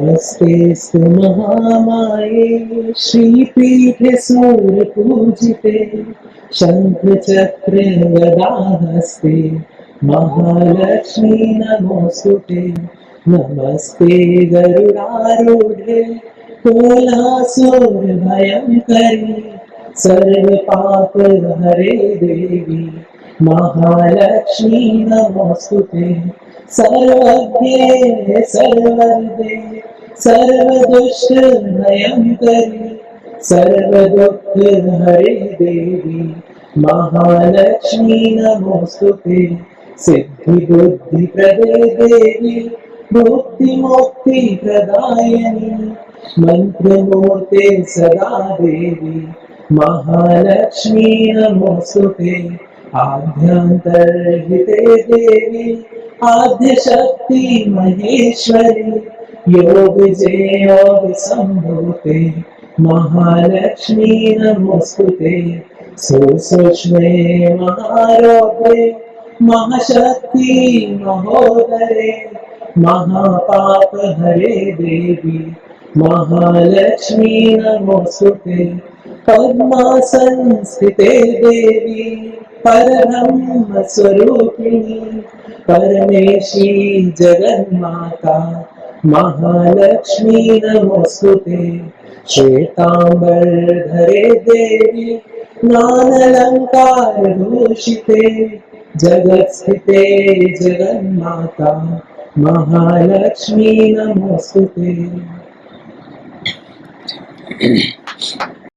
नमस्तेऽस्तु महामाये श्रीपीठे सूर्यपूजिते शङ्खचक्रे गदाहस्ते महालक्ष्मी नमोऽस्तुते। नमस्ते गरुडारूढे कोलासुरभयङ्करी सर्वपापहरे देवी महालक्ष्मी नमोऽस्तुते। सर्वज्ञे सर्वविदे सर्वदुष्टभयङ्करी सर्वदुःखहरे देवी महालक्ष्मी नमोऽस्तुते। सिद्धिबुद्धिप्रदे देवी मुक्तिमुक्तिप्रदायिनी मन्त्रमूर्ते सदा देवी महालक्ष्मी नमोऽस्तुते। आद्यान्तर्हिते देवी आद्यशक्ति महेश्वरी योगजे योग संभूते महालक्ष्मी नमोऽस्तुते। सुसूक्ष्मे महारौद्रे महाशक्ति महोदरे महापापहरे देवी महालक्ष्मी नमोऽस्तुते। पद्मासनस्थिते देवी परब्रह्म स्वरूपिणी परमेशी जगन्माता महालक्ष्मी नमोऽस्तुते। श्वेतांबरधरे देवी नानालंकारभूषिते जगत्स्थिते जगन्माता महालक्ष्मी नमोऽस्तुते।